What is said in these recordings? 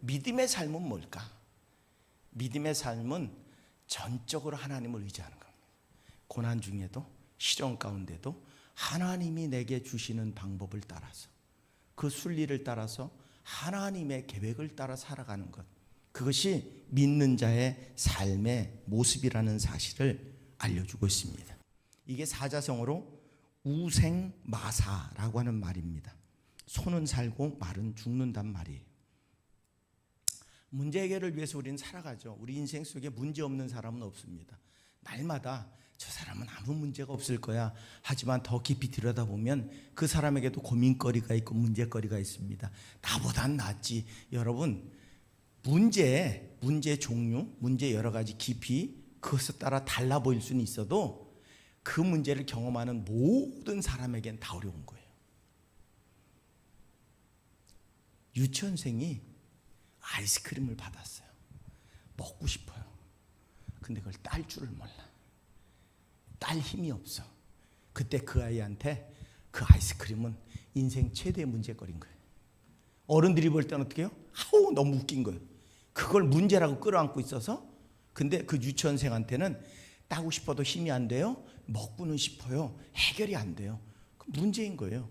믿음의 삶은 뭘까? 믿음의 삶은 전적으로 하나님을 의지하는 겁니다. 고난 중에도, 시련 가운데도 하나님이 내게 주시는 방법을 따라서, 그 순리를 따라서 하나님의 계획을 따라 살아가는 것, 그것이 믿는 자의 삶의 모습이라는 사실을 알려주고 있습니다. 이게 사자성어로 우생마사라고 하는 말입니다. 소는 살고 말은 죽는단 말이에요. 문제 해결을 위해서 우리는 살아가죠. 우리 인생 속에 문제 없는 사람은 없습니다. 날마다 저 사람은 아무 문제가 없을 거야. 하지만 더 깊이 들여다보면 그 사람에게도 고민거리가 있고 문제거리가 있습니다. 나보단 낫지. 여러분, 문제의 종류, 문제 여러 가지 깊이, 그것에 따라 달라 보일 수는 있어도 그 문제를 경험하는 모든 사람에겐 다 어려운 거예요. 유치원생이 아이스크림을 받았어요. 먹고 싶어요. 근데 그걸 딸 줄을 몰라. 딸 힘이 없어. 그때 그 아이한테 그 아이스크림은 인생 최대의 문제거리인 거예요. 어른들이 볼 때는 어떻게 해요? 아우, 너무 웃긴 거예요. 그걸 문제라고 끌어안고 있어서. 근데 그 유치원생한테는 따고 싶어도 힘이 안 돼요. 먹고는 싶어요. 해결이 안 돼요. 그 문제인 거예요.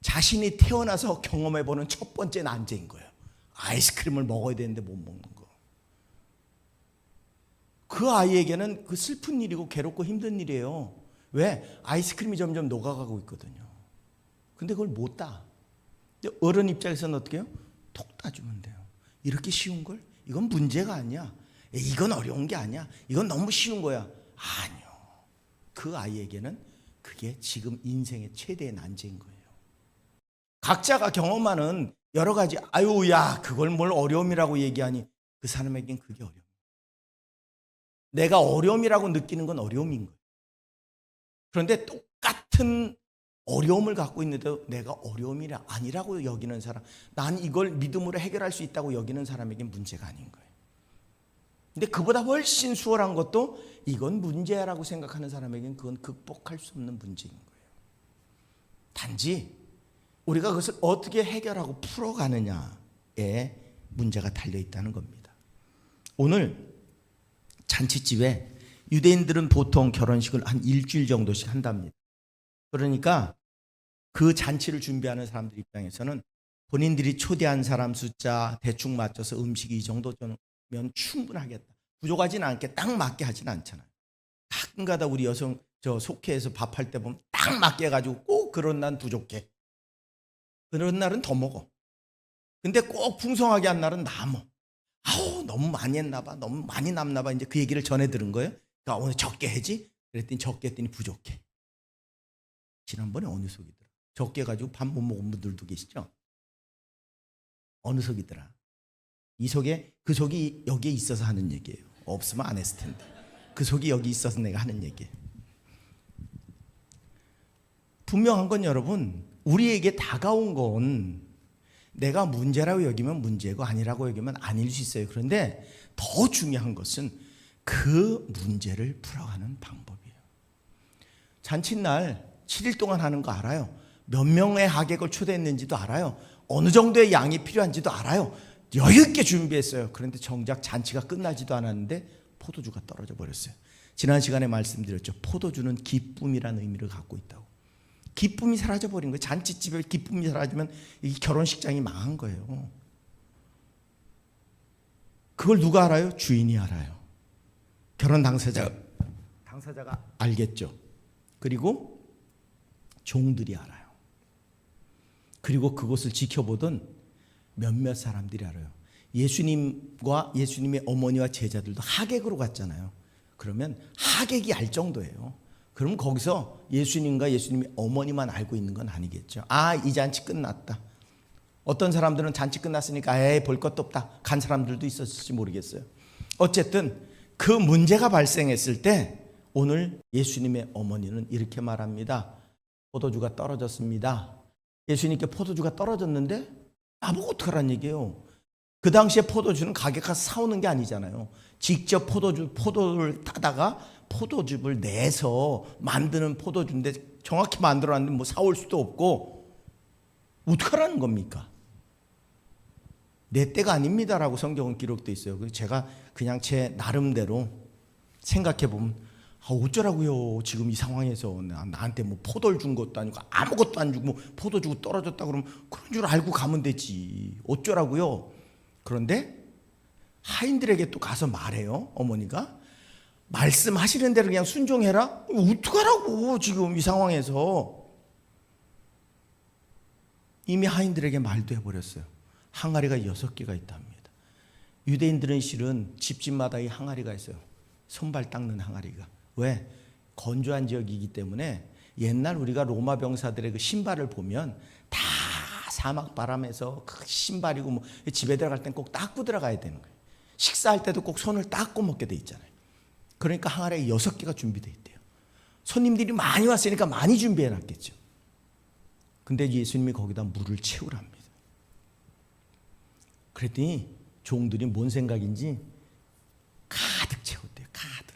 자신이 태어나서 경험해보는 첫 번째 난제인 거예요. 아이스크림을 먹어야 되는데 못 먹는 거. 그 아이에게는 그 슬픈 일이고 괴롭고 힘든 일이에요. 왜? 아이스크림이 점점 녹아가고 있거든요. 근데 그걸 못 따. 어른 입장에서는 어떻게 해요? 톡 따주면 돼요. 이렇게 쉬운 걸? 이건 문제가 아니야. 이건 어려운 게 아니야. 이건 너무 쉬운 거야. 아니요. 그 아이에게는 그게 지금 인생의 최대의 난제인 거예요. 각자가 경험하는 여러 가지, 아유, 야, 그걸 뭘 어려움이라고 얘기하니, 그 사람에겐 그게 어려움. 내가 어려움이라고 느끼는 건 어려움인 거예요. 그런데 똑같은 어려움을 갖고 있는데도 내가 어려움이 아니라고 여기는 사람, 난 이걸 믿음으로 해결할 수 있다고 여기는 사람에겐 문제가 아닌 거예요. 근데 그보다 훨씬 수월한 것도 이건 문제라고 생각하는 사람에겐 그건 극복할 수 없는 문제인 거예요. 단지 우리가 그것을 어떻게 해결하고 풀어가느냐에 문제가 달려있다는 겁니다. 오늘 잔치집에 유대인들은 보통 결혼식을 한 일주일 정도씩 한답니다. 그러니까 그 잔치를 준비하는 사람들 입장에서는 본인들이 초대한 사람 숫자 대충 맞춰서 음식이 이 정도면 충분하겠다. 부족하지는 않게 딱 맞게 하지는 않잖아요. 가끔가다 우리 여성 속회에서 밥할 때 보면 딱 맞게 해가지고 꼭 그런 날 부족해. 그런 날은 더 먹어. 근데 꼭 풍성하게 한 날은 남어. 아우, 너무 많이 했나 봐. 너무 많이 남나 봐. 이제 그 얘기를 전해 들은 거예요. 그러니까 오늘 적게 해지? 그랬더니 적게 했더니 부족해. 지난번에 어느 속이더라? 적게 가지고 밥 못 먹은 분들도 계시죠? 어느 속이더라? 이 속에, 그 속이 여기에 있어서 하는 얘기예요. 없으면 안 했을 텐데. 그 속이 여기 있어서 내가 하는 얘기예요. 분명한 건 여러분, 우리에게 다가온 건 내가 문제라고 여기면 문제고 아니라고 여기면 아닐 수 있어요. 그런데 더 중요한 것은 그 문제를 풀어가는 방법이에요. 잔칫날 7일 동안 하는 거 알아요. 몇 명의 하객을 초대했는지도 알아요. 어느 정도의 양이 필요한지도 알아요. 여유 있게 준비했어요. 그런데 정작 잔치가 끝나지도 않았는데 포도주가 떨어져 버렸어요. 지난 시간에 말씀드렸죠. 포도주는 기쁨이라는 의미를 갖고 있다고. 기쁨이 사라져버린 거예요. 잔치집에 기쁨이 사라지면 이 결혼식장이 망한 거예요. 그걸 누가 알아요? 주인이 알아요. 결혼 당사자가 알겠죠. 그리고 종들이 알아요. 그리고 그것을 지켜보던 몇몇 사람들이 알아요. 예수님과 예수님의 어머니와 제자들도 하객으로 갔잖아요. 그러면 하객이 알 정도예요. 그럼 거기서 예수님과 예수님의 어머니만 알고 있는 건 아니겠죠. 아, 이 잔치 끝났다. 어떤 사람들은 잔치 끝났으니까 에이, 볼 것도 없다. 간 사람들도 있었을지 모르겠어요. 어쨌든 그 문제가 발생했을 때 오늘 예수님의 어머니는 이렇게 말합니다. 포도주가 떨어졌습니다. 예수님께 포도주가 떨어졌는데 나보고 어떡하라는 얘기예요. 그 당시에 포도주는 가게 가서 사오는 게 아니잖아요. 직접 포도를 따다가 포도즙을 내서 만드는 포도주인데 정확히 만들어놨는데 뭐 사올 수도 없고 어떡하라는 겁니까? 내 때가 아닙니다라고 성경은 기록되어 있어요. 그래서 제가 그냥 제 나름대로 생각해 보면 어쩌라고요. 지금 이 상황에서 나한테 뭐 포도를 준 것도 아니고 아무것도 안 주고 뭐 포도 주고 떨어졌다 그러면 그런 줄 알고 가면 되지. 어쩌라고요. 그런데 하인들에게 또 가서 말해요. 어머니가 말씀하시는 대로 그냥 순종해라. 어떡하라고 지금 이 상황에서. 이미 하인들에게 말도 해버렸어요. 항아리가 6개가 있답니다. 유대인들은 실은 집집마다 이 항아리가 있어요. 손발 닦는 항아리가. 왜? 건조한 지역이기 때문에 옛날 우리가 로마 병사들의 그 신발을 보면 다 사막 바람에서 그 신발이고 뭐 집에 들어갈 땐 꼭 닦고 들어가야 되는 거예요. 식사할 때도 꼭 손을 닦고 먹게 돼 있잖아요. 그러니까 항아리가 6개가 준비되어 있대요. 손님들이 많이 왔으니까 많이 준비해 놨겠죠. 근데 예수님이 거기다 물을 채우랍니다. 그랬더니 종들이 뭔 생각인지 가득 채웠대요. 가득.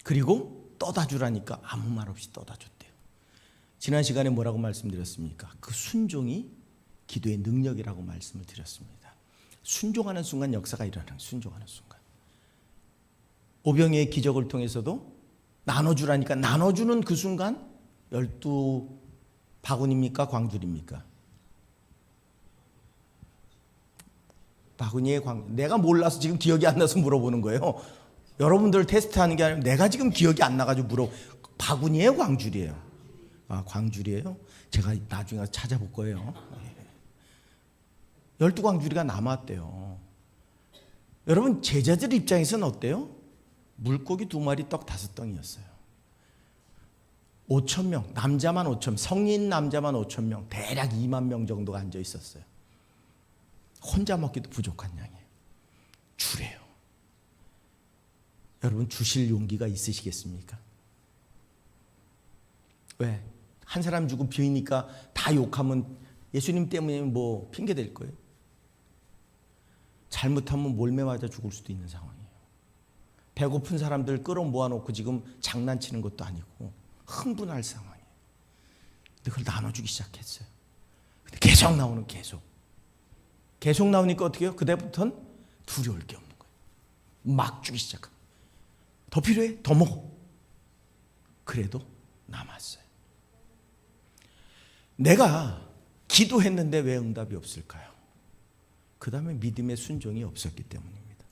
그리고 떠다 주라니까 아무 말 없이 떠다 줬대요. 지난 시간에 뭐라고 말씀드렸습니까? 그 순종이 기도의 능력이라고 말씀을 드렸습니다. 순종하는 순간 역사가 일어나는, 순종하는 순간. 오병이의 기적을 통해서도 나눠주라니까 나눠주는 그 순간 12바구니입니까? 광줄입니까? 바구니의 내가 몰라서 지금 기억이 안 나서 물어보는 거예요. 여러분들 테스트하는 게 아니라 내가 지금 기억이 안 나가지고 바구니의 광줄이에요. 아, 광줄이에요? 제가 나중에 찾아볼 거예요. 12광주리가 남았대요. 여러분 제자들 입장에서는 어때요? 물고기 2마리 떡 5덩이였어요. 5,000명, 남자만 5,000명, 성인 남자만 5,000명, 대략 2만 명 정도가 앉아 있었어요. 혼자 먹기도 부족한 양이에요. 주래요. 여러분 주실 용기가 있으시겠습니까? 왜? 한 사람 주고 비니까 다 욕하면 예수님 때문에 뭐 핑계 댈 거예요. 잘못하면 몰매 맞아 죽을 수도 있는 상황이에요. 배고픈 사람들 끌어 모아놓고 지금 장난치는 것도 아니고 흥분할 상황이에요. 근데 그걸 나눠주기 시작했어요. 근데 계속 나오는 계속 나오니까 어떻게 해요? 그때부터는 두려울 게 없는 거예요. 막 주기 시작합니다. 더 필요해? 더 먹어. 그래도 남았어요. 내가 기도했는데 왜 응답이 없을까요? 그 다음에 믿음의 순종이 없었기 때문입니다.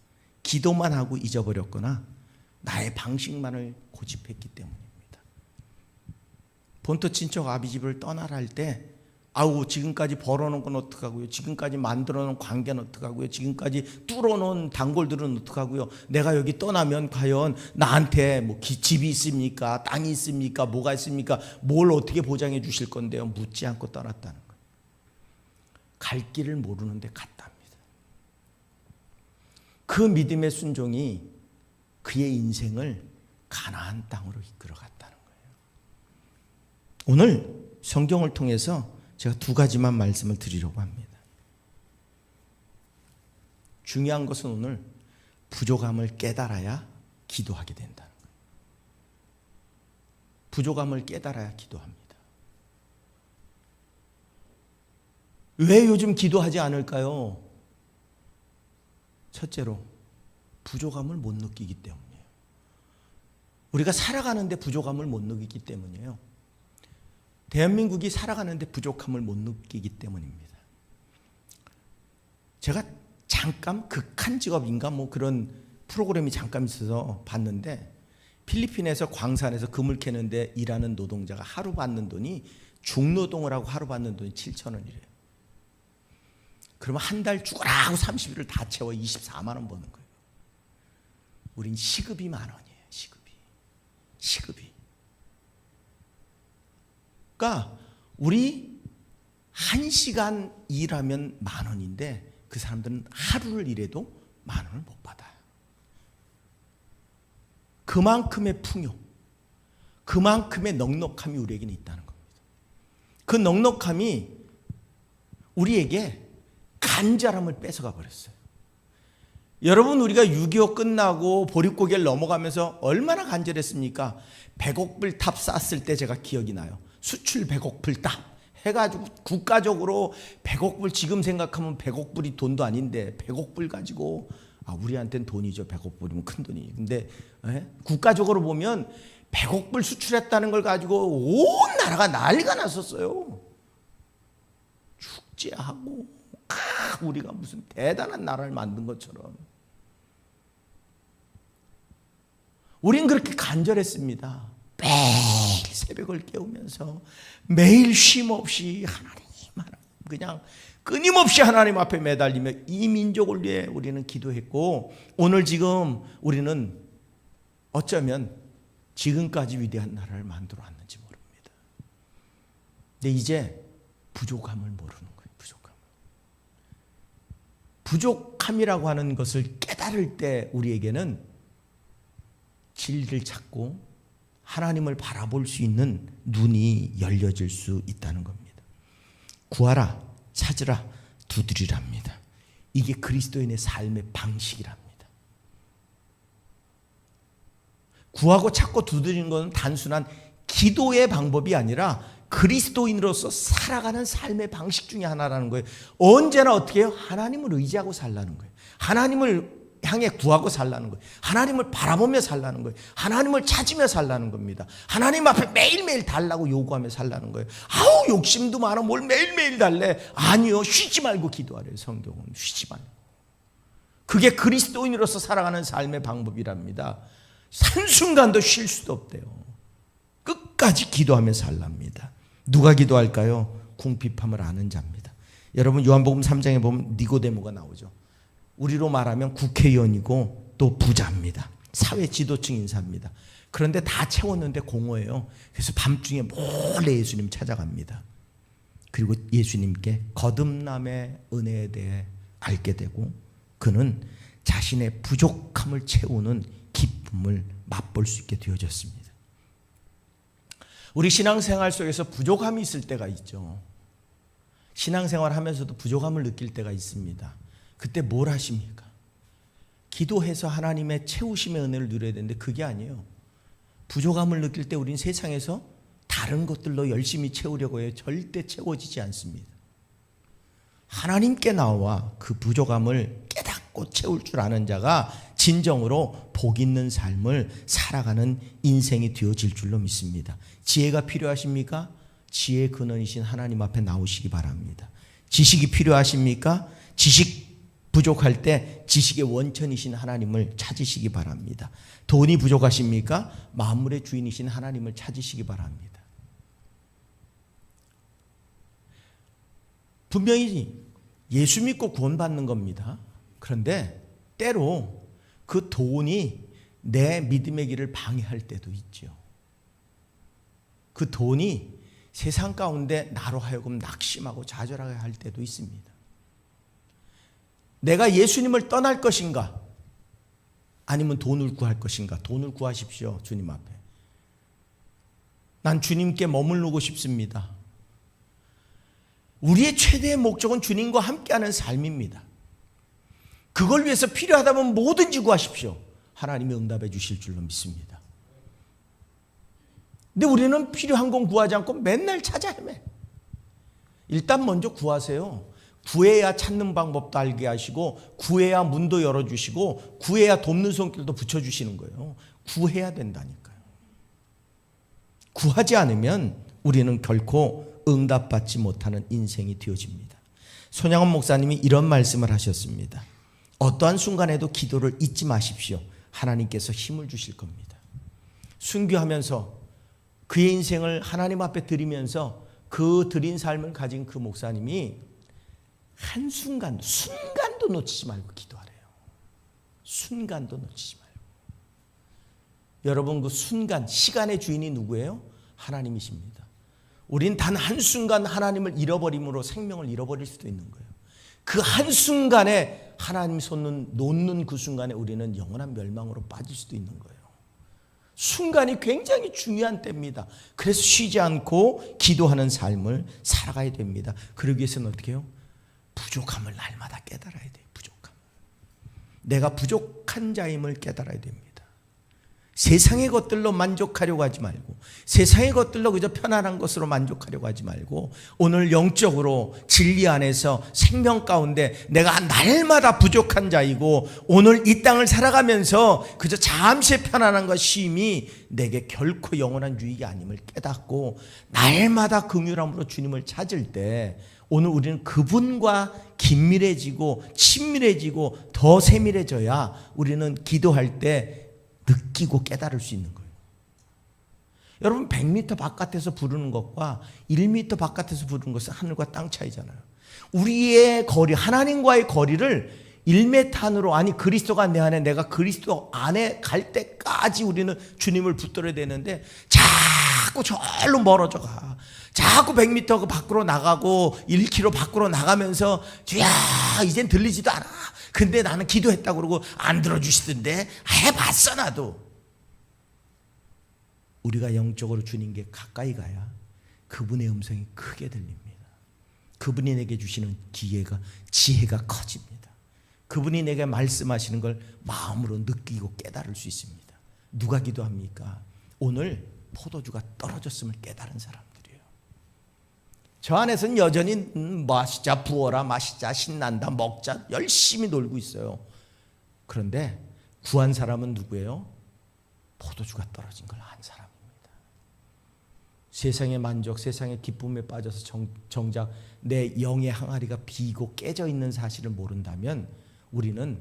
기도만 하고 잊어버렸거나 나의 방식만을 고집했기 때문입니다. 본토 친척 아비 집을 떠나라 할 때 아우 지금까지 벌어놓은 건 어떡하고요? 지금까지 만들어놓은 관계는 어떡하고요? 지금까지 뚫어놓은 단골들은 어떡하고요? 내가 여기 떠나면 과연 나한테 뭐 집이 있습니까? 땅이 있습니까? 뭐가 있습니까? 뭘 어떻게 보장해 주실 건데요? 묻지 않고 떠났다는 거예요. 갈 길을 모르는데 갔답니다. 그 믿음의 순종이 그의 인생을 가나안 땅으로 이끌어갔다는 거예요. 오늘 성경을 통해서 제가 2가지만 말씀을 드리려고 합니다. 중요한 것은 오늘 부족함을 깨달아야 기도하게 된다는 거예요. 부족함을 깨달아야 기도합니다. 왜 요즘 기도하지 않을까요? 첫째로 부족함을 못 느끼기 때문이에요. 우리가 살아가는데 부족함을 못 느끼기 때문이에요. 대한민국이 살아가는데 부족함을 못 느끼기 때문입니다. 제가 잠깐 극한 직업인가 뭐 그런 프로그램이 잠깐 있어서 봤는데 필리핀에서 광산에서 금을 캐는데 일하는 노동자가 하루 받는 돈이 중노동을 하고 하루 받는 돈이 7,000원이래요. 그러면 한 달 죽어라 하고 30일을 다 채워 24만 원 버는 거예요. 우린 시급이 10,000원이에요. 시급이. 그러니까 우리 1시간 일하면 10,000원인데 그 사람들은 하루를 일해도 10,000원을 못 받아요. 그만큼의 풍요, 그만큼의 넉넉함이 우리에게는 있다는 겁니다. 그 넉넉함이 우리에게 간절함을 뺏어가 버렸어요. 여러분 우리가 6.25 끝나고 보릿고개를 넘어가면서 얼마나 간절했습니까? 100억 불 탑 쌌을 때 제가 기억이 나요. 수출 100억 불 탑 해가지고 국가적으로 100억 불, 지금 생각하면 100억 불이 돈도 아닌데 100억 불 가지고, 우리한테는 돈이죠. 100억 불이면 큰 돈이. 근데 국가적으로 보면 100억 불 수출했다는 걸 가지고 온 나라가 난리가 났었어요. 축제하고 우리가 무슨 대단한 나라를 만든 것처럼. 우린 그렇게 간절했습니다. 매일 새벽을 깨우면서 매일 쉼 없이 하나님 그냥 끊임없이 하나님 앞에 매달리며 이 민족을 위해 우리는 기도했고, 오늘 지금 우리는 어쩌면 지금까지 위대한 나라를 만들어 왔는지 모릅니다. 근데 이제 부족함을 모르는 거예요. 부족함이라고 하는 것을 깨달을 때 우리에게는 진리를 찾고 하나님을 바라볼 수 있는 눈이 열려질 수 있다는 겁니다. 구하라, 찾으라, 두드리랍니다. 이게 그리스도인의 삶의 방식이랍니다. 구하고 찾고 두드리는 것은 단순한 기도의 방법이 아니라 그리스도인으로서 살아가는 삶의 방식 중에 하나라는 거예요. 언제나 어떻게 해요? 하나님을 의지하고 살라는 거예요. 하나님을 향해 구하고 살라는 거예요. 하나님을 바라보며 살라는 거예요. 하나님을 찾으며 살라는 겁니다. 하나님 앞에 매일매일 달라고 요구하며 살라는 거예요. 아우 욕심도 많아 뭘 매일매일 달래. 아니요, 쉬지 말고 기도하래요. 성경은 쉬지 말고. 그게 그리스도인으로서 살아가는 삶의 방법이랍니다. 한순간도 쉴 수도 없대요. 끝까지 기도하며 살랍니다. 누가 기도할까요? 궁핍함을 아는 자입니다. 여러분 요한복음 3장에 보면 니고데모가 나오죠. 우리로 말하면 국회의원이고 또 부자입니다. 사회 지도층 인사입니다. 그런데 다 채웠는데 공허해요. 그래서 밤중에 몰래 예수님 찾아갑니다. 그리고 예수님께 거듭남의 은혜에 대해 알게 되고 그는 자신의 부족함을 채우는 기쁨을 맛볼 수 있게 되어졌습니다. 우리 신앙생활 속에서 부족함이 있을 때가 있죠. 신앙생활 하면서도 부족함을 느낄 때가 있습니다. 그때 뭘 하십니까? 기도해서 하나님의 채우심의 은혜를 누려야 되는데 그게 아니에요. 부족함을 느낄 때 우린 세상에서 다른 것들로 열심히 채우려고 해요. 절대 채워지지 않습니다. 하나님께 나와 그 부족함을 깨닫고 채울 줄 아는 자가 진정으로 복 있는 삶을 살아가는 인생이 되어질 줄로 믿습니다. 지혜가 필요하십니까? 지혜의 근원이신 하나님 앞에 나오시기 바랍니다. 지식이 필요하십니까? 지식 부족할 때 지식의 원천이신 하나님을 찾으시기 바랍니다. 돈이 부족하십니까? 만물의 주인이신 하나님을 찾으시기 바랍니다. 분명히 예수 믿고 구원받는 겁니다. 그런데 때로 그 돈이 내 믿음의 길을 방해할 때도 있죠. 그 돈이 세상 가운데 나로 하여금 낙심하고 좌절하게 할 때도 있습니다. 내가 예수님을 떠날 것인가? 아니면 돈을 구할 것인가? 돈을 구하십시오. 주님 앞에. 난 주님께 머무르고 싶습니다. 우리의 최대의 목적은 주님과 함께하는 삶입니다. 그걸 위해서 필요하다면 뭐든지 구하십시오. 하나님이 응답해 주실 줄로 믿습니다. 근데 우리는 필요한 건 구하지 않고 맨날 찾아 헤매. 일단 먼저 구하세요. 구해야 찾는 방법도 알게 하시고 구해야 문도 열어주시고 구해야 돕는 손길도 붙여주시는 거예요. 구해야 된다니까요. 구하지 않으면 우리는 결코 응답받지 못하는 인생이 되어집니다. 손양원 목사님이 이런 말씀을 하셨습니다. 어떠한 순간에도 기도를 잊지 마십시오. 하나님께서 힘을 주실 겁니다. 순교하면서 그의 인생을 하나님 앞에 드리면서 그 드린 삶을 가진 그 목사님이 순간도 놓치지 말고 기도하래요. 순간도 놓치지 말고. 여러분 그 순간, 시간의 주인이 누구예요? 하나님이십니다. 우린 단 한순간 하나님을 잃어버림으로 생명을 잃어버릴 수도 있는 거예요. 그 한순간에 하나님 손 놓는 그 순간에 우리는 영원한 멸망으로 빠질 수도 있는 거예요. 순간이 굉장히 중요한 때입니다. 그래서 쉬지 않고 기도하는 삶을 살아가야 됩니다. 그러기 위해서는 어떻게 해요? 부족함을 날마다 깨달아야 돼요. 부족함. 내가 부족한 자임을 깨달아야 됩니다. 세상의 것들로 만족하려고 하지 말고, 세상의 것들로 그저 편안한 것으로 만족하려고 하지 말고, 오늘 영적으로 진리 안에서 생명 가운데 내가 날마다 부족한 자이고, 오늘 이 땅을 살아가면서 그저 잠시의 편안한 것 쉼이 내게 결코 영원한 유익이 아님을 깨닫고 날마다 긍휼함으로 주님을 찾을 때, 오늘 우리는 그분과 긴밀해지고 친밀해지고 더 세밀해져야 우리는 기도할 때 느끼고 깨달을 수 있는 거예요. 여러분, 100m 바깥에서 부르는 것과 1m 바깥에서 부르는 것은 하늘과 땅 차이잖아요. 우리의 거리, 하나님과의 거리를 1m 안으로, 아니 그리스도가 내 안에, 내가 그리스도 안에 갈 때까지 우리는 주님을 붙들어야 되는데 자꾸 절로 멀어져 가. 자꾸 100m 그 밖으로 나가고 1km 밖으로 나가면서 주야 이젠 들리지도 않아. 근데 나는 기도했다고 그러고 안 들어주시던데. 해봤어 나도. 우리가 영적으로 주님께 가까이 가야 그분의 음성이 크게 들립니다. 그분이 내게 주시는 지혜가 커집니다. 그분이 내게 말씀하시는 걸 마음으로 느끼고 깨달을 수 있습니다. 누가 기도합니까? 오늘 포도주가 떨어졌음을 깨달은 사람들이에요. 저 안에서는 여전히 마시자, 부어라, 마시자, 신난다, 먹자 열심히 놀고 있어요. 그런데 구한 사람은 누구예요? 포도주가 떨어진 걸 안 사람입니다. 세상의 만족, 세상의 기쁨에 빠져서 정작 내 영의 항아리가 비고 깨져 있는 사실을 모른다면 우리는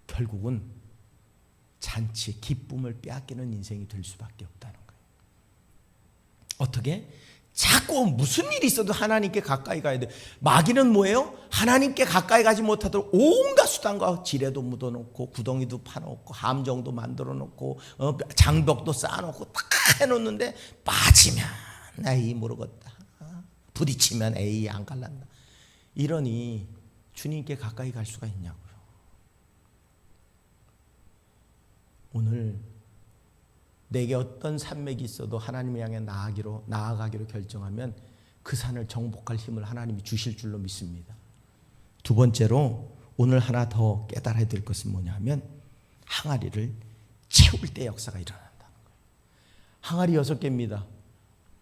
결국은 잔치의 기쁨을 빼앗기는 인생이 될 수밖에 없다는 거예요. 어떻게? 자꾸 무슨 일이 있어도 하나님께 가까이 가야 돼. 마귀는 뭐예요? 하나님께 가까이 가지 못하도록 온갖 수단과 지뢰도 묻어놓고 구덩이도 파놓고 함정도 만들어놓고 장벽도 쌓아놓고 다 해놓는데 빠지면 에이 모르겠다, 부딪히면 에이 안 갈란다. 이러니 주님께 가까이 갈 수가 있냐고요. 오늘 내게 어떤 산맥이 있어도 하나님 향해 나아가기로 결정하면 그 산을 정복할 힘을 하나님이 주실 줄로 믿습니다. 두 번째로 오늘 하나 더 깨달아야 될 것은 뭐냐 하면 항아리를 채울 때 역사가 일어난다는 거예요. 항아리 6개입니다.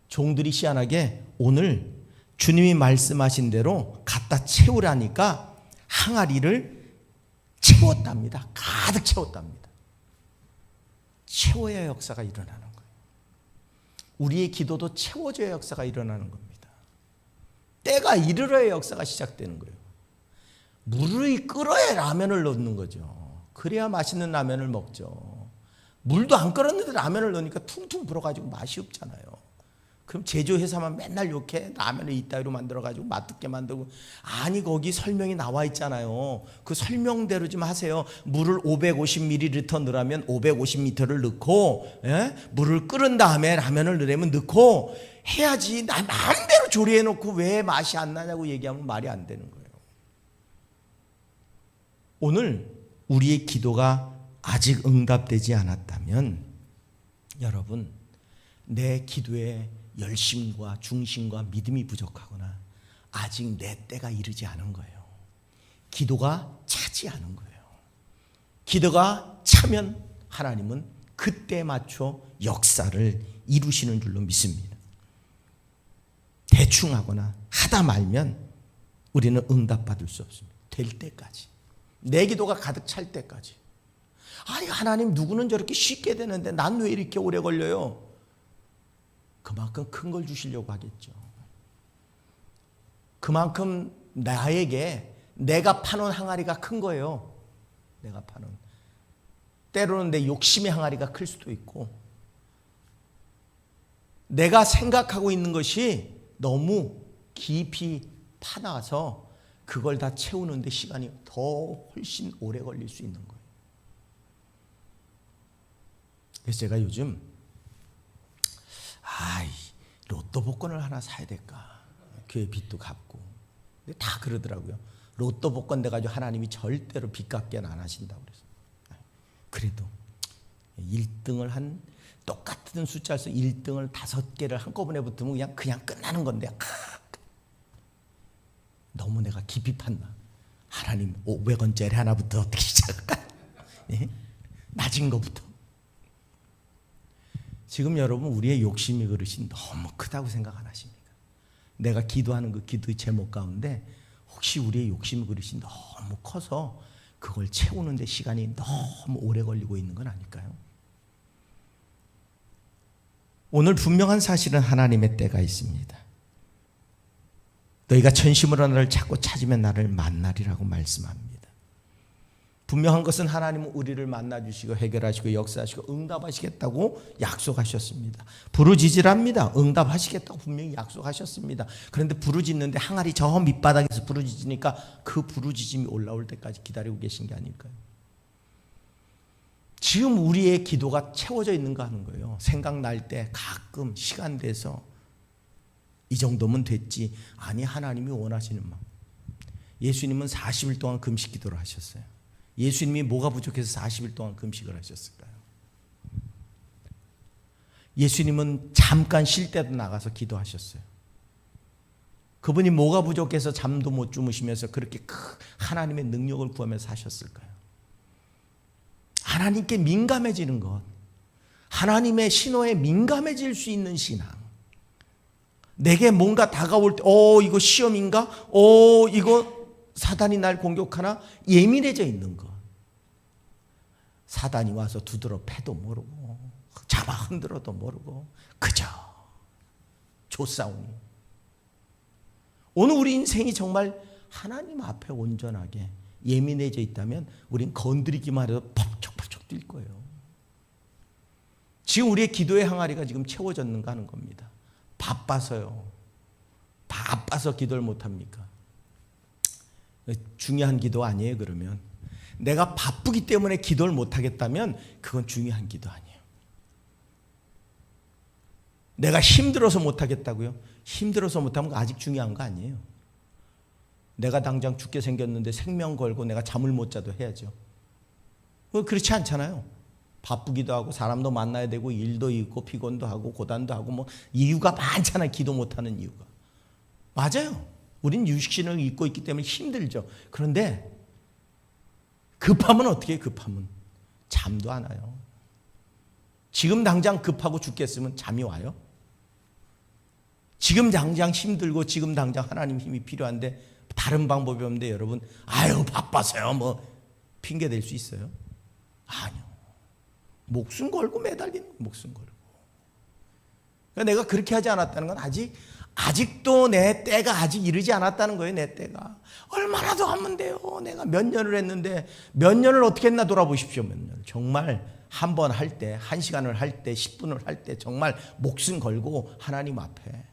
종들이 희한하게 오늘 주님이 말씀하신 대로 갖다 채우라니까 항아리를 채웠답니다. 가득 채웠답니다. 채워야 역사가 일어나는 거예요. 우리의 기도도 채워져야 역사가 일어나는 겁니다. 때가 이르러야 역사가 시작되는 거예요. 물을 끓어야 라면을 넣는 거죠. 그래야 맛있는 라면을 먹죠. 물도 안 끓었는데 라면을 넣으니까 퉁퉁 불어가지고 맛이 없잖아요. 그럼 제조회사만 맨날 욕해. 라면을 이따위로 만들어가지고 맛없게 만들고. 아니 거기 설명이 나와 있잖아요. 그 설명대로 좀 하세요. 물을 550ml 넣으라면 550m를 넣고, 물을 끓은 다음에 라면을 넣으려면 넣고 해야지. 나 마음대로 조리해놓고 왜 맛이 안 나냐고 얘기하면 말이 안 되는 거예요. 오늘 우리의 기도가 아직 응답되지 않았다면 여러분, 내 기도에 열심과 중심과 믿음이 부족하거나 아직 내 때가 이르지 않은 거예요. 기도가 차지 않은 거예요. 기도가 차면 하나님은 그때 맞춰 역사를 이루시는 줄로 믿습니다. 대충 하거나 하다 말면 우리는 응답받을 수 없습니다. 될 때까지, 내 기도가 가득 찰 때까지. 아니 하나님, 누구는 저렇게 쉽게 되는데 난 왜 이렇게 오래 걸려요? 그만큼 큰 걸 주시려고 하겠죠. 그만큼 나에게 내가 파놓은 항아리가 큰 거예요. 내가 파놓은. 때로는 내 욕심의 항아리가 클 수도 있고, 내가 생각하고 있는 것이 너무 깊이 파놔서 그걸 다 채우는데 시간이 더 훨씬 오래 걸릴 수 있는 거예요. 그래서 제가 요즘 로또 복권을 하나 사야 될까? 교회 빚도 갚고. 근데 다 그러더라고요. 로또 복권 돼가지고 하나님이 절대로 빚 갚게는 안 하신다고 그래서. 그래도 1등을 한 똑같은 숫자에서 1등을 5개를 한꺼번에 붙으면 그냥 끝나는 건데 너무 내가 깊이 팠나? 하나님 500원짜리 하나부터 어떻게 시작할까? 예? 낮은 거부터. 지금 여러분 우리의 욕심의 그릇이 너무 크다고 생각 안 하십니까? 내가 기도하는 그 기도의 제목 가운데 혹시 우리의 욕심의 그릇이 너무 커서 그걸 채우는데 시간이 너무 오래 걸리고 있는 건 아닐까요? 오늘 분명한 사실은 하나님의 때가 있습니다. 너희가 전심으로 나를 찾고 찾으면 나를 만나리라고 말씀합니다. 분명한 것은 하나님은 우리를 만나주시고 해결하시고 역사하시고 응답하시겠다고 약속하셨습니다. 부르짖으랍니다. 응답하시겠다고 분명히 약속하셨습니다. 그런데 부르짖는데 항아리 저 밑바닥에서 부르짖으니까 그 부르짖음이 올라올 때까지 기다리고 계신 게 아닐까요? 지금 우리의 기도가 채워져 있는가 하는 거예요. 생각날 때 가끔 시간 돼서 이 정도면 됐지. 아니, 하나님이 원하시는 마음. 예수님은 40일 동안 금식 기도를 하셨어요. 예수님이 뭐가 부족해서 40일 동안 금식을 하셨을까요? 예수님은 잠깐 쉴 때도 나가서 기도하셨어요. 그분이 뭐가 부족해서 잠도 못 주무시면서 그렇게 하나님의 능력을 구하면서 사셨을까요? 하나님께 민감해지는 것, 하나님의 신호에 민감해질 수 있는 신앙. 내게 뭔가 다가올 때 이거 시험인가? 이거 사단이 날 공격하나? 예민해져 있는 것. 사단이 와서 두드러 패도 모르고 잡아 흔들어도 모르고 그저 조싸움이. 오늘 우리 인생이 정말 하나님 앞에 온전하게 예민해져 있다면 우린 건드리기만 해도 퍽쩍퍽쩍 뛸 거예요. 지금 우리의 기도의 항아리가 지금 채워졌는가 하는 겁니다. 바빠서요. 바빠서 기도를 못합니까? 중요한 기도 아니에요. 그러면 내가 바쁘기 때문에 기도를 못하겠다면 그건 중요한 기도 아니에요. 내가 힘들어서 못하겠다고요? 힘들어서 못하면 아직 중요한 거 아니에요. 내가 당장 죽게 생겼는데 생명 걸고 내가 잠을 못 자도 해야죠. 그렇지 않잖아요. 바쁘기도 하고 사람도 만나야 되고 일도 있고 피곤도 하고 고단도 하고 뭐 이유가 많잖아요. 기도 못하는 이유가. 맞아요. 우린 유식신을 잊고 있기 때문에 힘들죠. 그런데 급하면 어떻게 해요? 급하면 잠도 안 와요. 지금 당장 급하고 죽겠으면 잠이 와요? 지금 당장 힘들고 지금 당장 하나님 힘이 필요한데 다른 방법이 없는데 여러분 바빠서요 뭐 핑계 댈 수 있어요? 아니요. 목숨 걸고 매달리는 목숨 걸고. 그러니까 내가 그렇게 하지 않았다는 건 아직도 내 때가 아직 이르지 않았다는 거예요. 내 때가. 얼마나 더 하면 돼요. 내가 몇 년을 했는데 몇 년을 어떻게 했나 돌아보십시오. 몇 년. 정말 한 번 할 때, 1시간을 할 때, 10분을 할 때 정말 목숨 걸고 하나님 앞에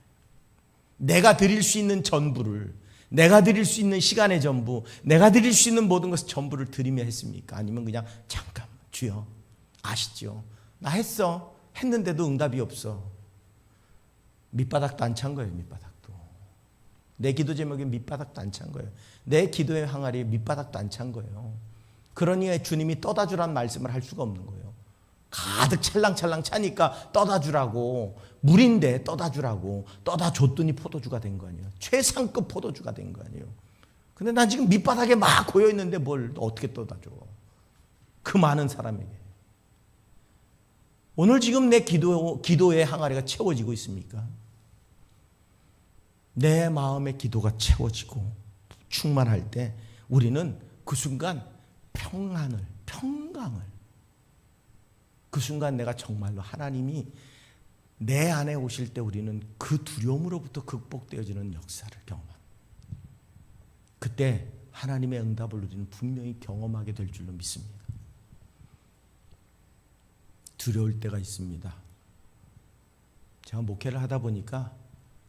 내가 드릴 수 있는 전부를, 내가 드릴 수 있는 시간의 전부, 내가 드릴 수 있는 모든 것을 전부를 드리며 했습니까? 아니면 그냥 잠깐 주여 아시죠? 나 했는데도 응답이 없어. 밑바닥도 안 찬 거예요. 밑바닥도. 내 기도 제목에 밑바닥도 안 찬 거예요. 내 기도의 항아리에 밑바닥도 안 찬 거예요. 그러니 주님이 떠다 주라는 말씀을 할 수가 없는 거예요. 가득 찰랑찰랑 차니까 떠다 주라고, 물인데 떠다 주라고 떠다 줬더니 포도주가 된 거 아니에요. 최상급 포도주가 된 거 아니에요. 근데 난 지금 밑바닥에 막 고여 있는데 뭘 어떻게 떠다 줘? 그 많은 사람에게. 오늘 지금 내 기도의 항아리가 채워지고 있습니까? 내 마음의 기도가 채워지고 충만할 때 우리는 그 순간 평강을 그 순간 내가 정말로 하나님이 내 안에 오실 때 우리는 그 두려움으로부터 극복되어지는 역사를 경험합니다. 그때 하나님의 응답을 우리는 분명히 경험하게 될 줄로 믿습니다. 두려울 때가 있습니다. 제가 목회를 하다 보니까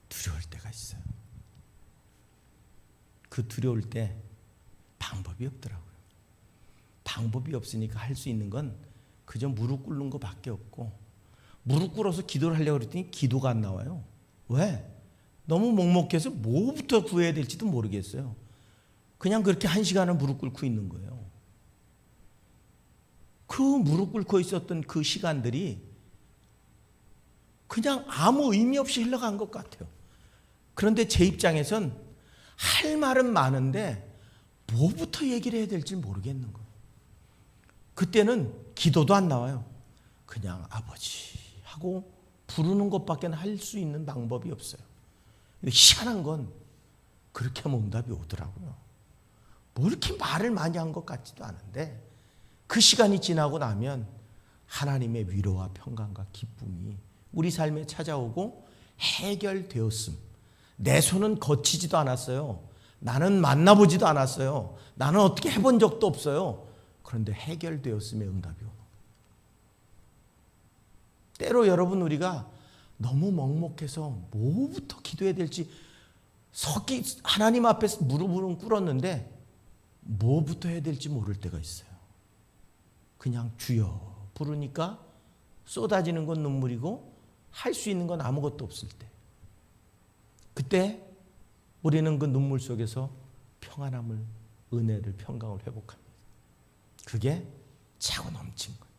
두려울 때가 있어요. 그 두려울 때 방법이 없더라고요. 방법이 없으니까 할 수 있는 건 그저 무릎 꿇는 것밖에 없고, 무릎 꿇어서 기도를 하려고 그랬더니 기도가 안 나와요. 왜? 너무 먹먹해서 뭐부터 구해야 될지도 모르겠어요. 그냥 그렇게 1시간을 무릎 꿇고 있는 거예요. 그 무릎 꿇고 있었던 그 시간들이 그냥 아무 의미 없이 흘러간 것 같아요. 그런데 제 입장에선 할 말은 많은데 뭐부터 얘기를 해야 될지 모르겠는 거예요. 그때는 기도도 안 나와요. 그냥 아버지 하고 부르는 것밖에 할 수 있는 방법이 없어요. 근데 희한한 건 그렇게 하면 응답이 오더라고요. 뭐 이렇게 말을 많이 한 것 같지도 않은데 그 시간이 지나고 나면 하나님의 위로와 평강과 기쁨이 우리 삶에 찾아오고 해결되었음. 내 손은 거치지도 않았어요. 나는 만나보지도 않았어요. 나는 어떻게 해본 적도 없어요. 그런데 해결되었음의 응답이 오고. 때로 여러분 우리가 너무 먹먹해서 뭐부터 기도해야 될지 하나님 앞에서 무릎은 꿇었는데 뭐부터 해야 될지 모를 때가 있어요. 그냥 주여 부르니까 쏟아지는 건 눈물이고 할 수 있는 건 아무것도 없을 때, 그때 우리는 그 눈물 속에서 평안함을, 은혜를, 평강을 회복합니다. 그게 차고 넘친 거예요.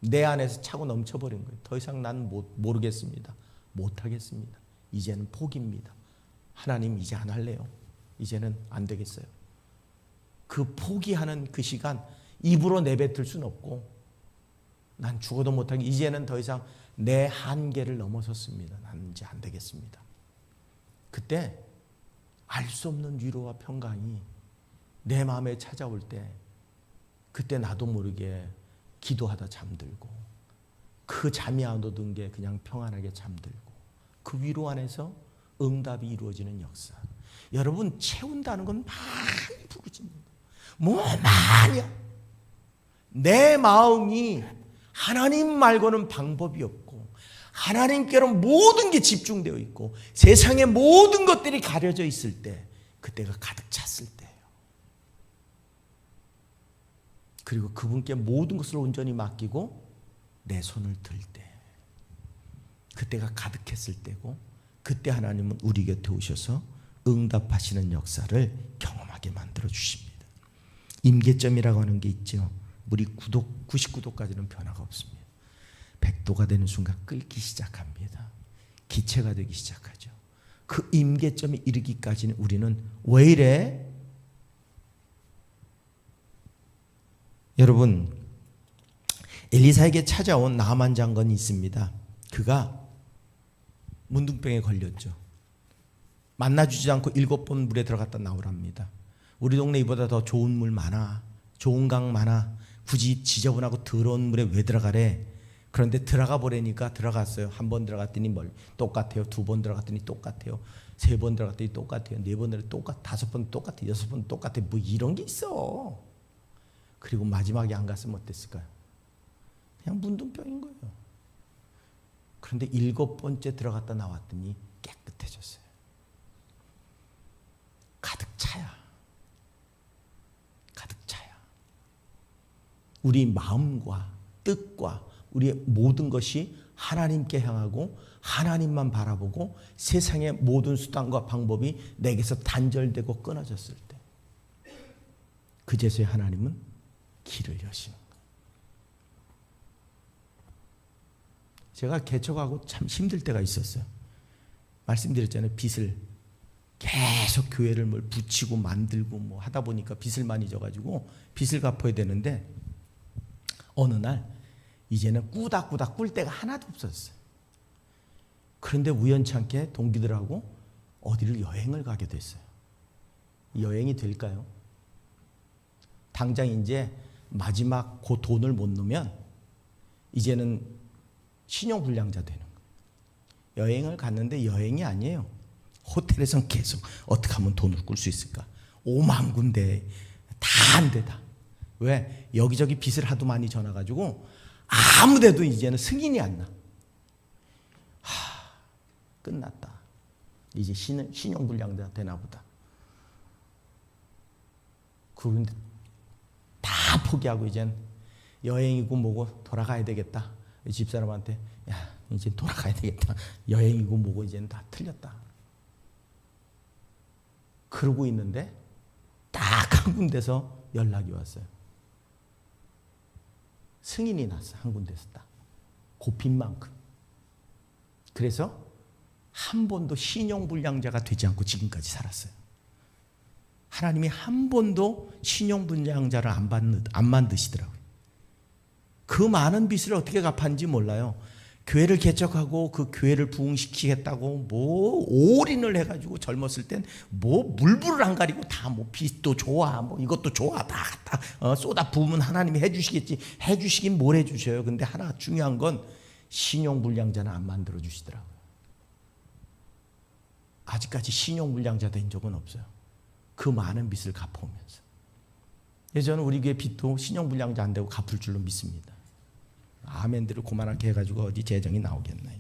내 안에서 차고 넘쳐버린 거예요. 더 이상 난 모르겠습니다. 못하겠습니다. 이제는 포기입니다. 하나님 이제 안 할래요. 이제는 안 되겠어요. 그 포기하는 그 시간 입으로 내뱉을 수는 없고 난 죽어도 못하게 이제는 더 이상 내 한계를 넘어섰습니다. 난 이제 안 되겠습니다. 그때 알 수 없는 위로와 평강이 내 마음에 찾아올 때 그때 나도 모르게 기도하다 잠들고 그 잠이 안 오던 게 그냥 평안하게 잠들고 그 위로 안에서 응답이 이루어지는 역사. 여러분 채운다는 건 많이 부르짖는 거예요. 뭐 많이요. 내 마음이 하나님 말고는 방법이 없고 하나님께로 모든 게 집중되어 있고 세상의 모든 것들이 가려져 있을 때 그때가 가득 찼을 때예요. 그리고 그분께 모든 것을 온전히 맡기고 내 손을 들 때 그때가 가득했을 때고 그때 하나님은 우리 곁에 오셔서 응답하시는 역사를 경험하게 만들어 주십니다. 임계점이라고 하는 게 있죠. 우리 99도까지는 변화가 없습니다. 100도가 되는 순간 끓기 시작합니다. 기체가 되기 시작하죠. 그 임계점에 이르기까지는 우리는 왜 이래? 여러분 엘리사에게 찾아온 나만 장관이 있습니다. 그가 문둥병에 걸렸죠. 만나주지 않고 7번 물에 들어갔다 나오랍니다. 우리 동네 이보다 더 좋은 물 많아. 좋은 강 많아. 굳이 지저분하고 더러운 물에 왜 들어가래? 그런데 들어가 보라니까 들어갔어요. 한 번 들어갔더니 똑같아요. 2번 들어갔더니 똑같아요. 3번 들어갔더니 똑같아요. 4번 들어갔더니 똑같아요. 5번 똑같아요. 6번 똑같아요. 뭐 이런 게 있어. 그리고 마지막에 안 갔으면 어땠을까요? 그냥 문둥병인 거예요. 그런데 7번째 들어갔다 나왔더니 깨끗해졌어요. 가득 차야. 가득 차야. 우리 마음과 뜻과 우리의 모든 것이 하나님께 향하고 하나님만 바라보고 세상의 모든 수단과 방법이 내게서 단절되고 끊어졌을 때 그제서야 하나님은 길을 여시는 거예요. 제가 개척하고 참 힘들 때가 있었어요. 말씀드렸잖아요. 빚을 계속 교회를 뭘 붙이고 만들고 뭐 하다 보니까 빚을 많이 져가지고 빚을 갚아야 되는데 어느 날 이제는 꾸닥꾸닥 꿀 데가 하나도 없었어요. 그런데 우연찮게 동기들하고 어디를 여행을 가게 됐어요. 여행이 될까요? 당장 이제 마지막 그 돈을 못 넣으면 이제는 신용불량자 되는 거예요. 여행을 갔는데 여행이 아니에요. 호텔에선 계속 어떻게 하면 돈을 꿀 수 있을까? 5만 군데 다 안 돼 다. 왜? 여기저기 빚을 하도 많이 져놔가지고 아무데도 이제는 승인이 안 나. 끝났다. 이제 신용불량자 되나 보다. 그런데 다 포기하고 이젠 여행이고 뭐고 돌아가야 되겠다. 집사람한테 야 이제 돌아가야 되겠다. 여행이고 뭐고 이제는 다 틀렸다. 그러고 있는데 딱 한 군데서 연락이 왔어요. 승인이 났어. 한 군데서 딱. 그 빚만큼. 그래서 한 번도 신용불량자가 되지 않고 지금까지 살았어요. 하나님이 한 번도 신용불량자를 안 만드시더라고요. 그 많은 빚을 어떻게 갚았는지 몰라요. 교회를 개척하고 그 교회를 부흥시키겠다고 뭐 올인을 해가지고 젊었을 땐 뭐 물불을 안 가리고 다 뭐 빚도 좋아 뭐 이것도 좋아 다 갖다 쏟아 부으면 하나님이 해주시겠지. 해주시긴 뭘 해주셔요. 근데 하나 중요한 건 신용불량자는 안 만들어 주시더라고요. 아직까지 신용불량자 된 적은 없어요. 그 많은 빚을 갚아오면서. 저는 우리 교회 빚도 신용불량자 안 되고 갚을 줄로 믿습니다. 아멘들을 고만하게 해가지고 어디 재정이 나오겠나요?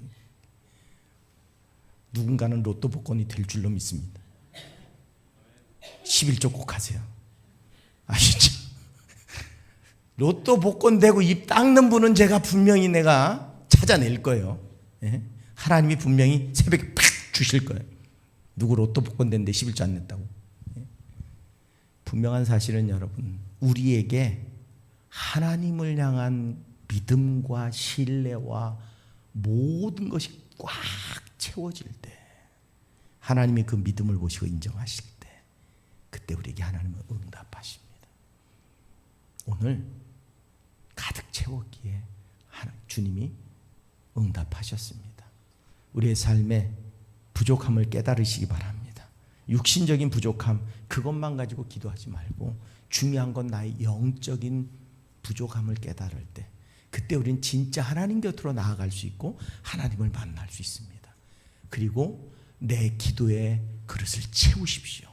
누군가는 로또 복권이 될 줄로 믿습니다. 11조 꼭 하세요. 아시죠? 로또 복권 되고 입 닦는 분은 제가 분명히 내가 찾아낼 거예요. 예? 하나님이 분명히 새벽에 팍 주실 거예요. 누구 로또 복권 됐는데 11조 안 냈다고. 예? 분명한 사실은 여러분, 우리에게 하나님을 향한 믿음과 신뢰와 모든 것이 꽉 채워질 때, 하나님이 그 믿음을 보시고 인정하실 때, 그때 우리에게 하나님은 응답하십니다. 오늘 가득 채웠기에 주님이 응답하셨습니다. 우리의 삶의 부족함을 깨달으시기 바랍니다. 육신적인 부족함, 그것만 가지고 기도하지 말고 중요한 건 나의 영적인 부족함을 깨달을 때, 그때 우리는 진짜 하나님 곁으로 나아갈 수 있고 하나님을 만날 수 있습니다. 그리고 내 기도의 그릇을 채우십시오.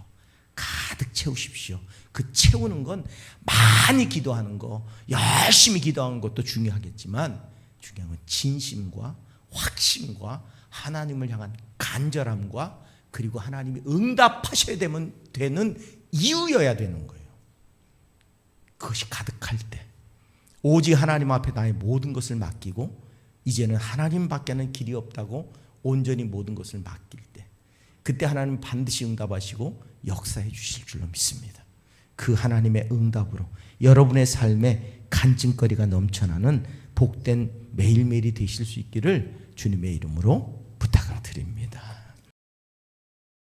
가득 채우십시오. 그 채우는 건 많이 기도하는 거, 열심히 기도하는 것도 중요하겠지만 중요한 건 진심과 확신과 하나님을 향한 간절함과 그리고 하나님이 응답하셔야 되는 이유여야 되는 거예요. 그것이 가득할 때, 오직 하나님 앞에 나의 모든 것을 맡기고 이제는 하나님밖에는 길이 없다고 온전히 모든 것을 맡길 때, 그때 하나님 반드시 응답하시고 역사해 주실 줄로 믿습니다. 그 하나님의 응답으로 여러분의 삶에 간증거리가 넘쳐나는 복된 매일매일이 되실 수 있기를 주님의 이름으로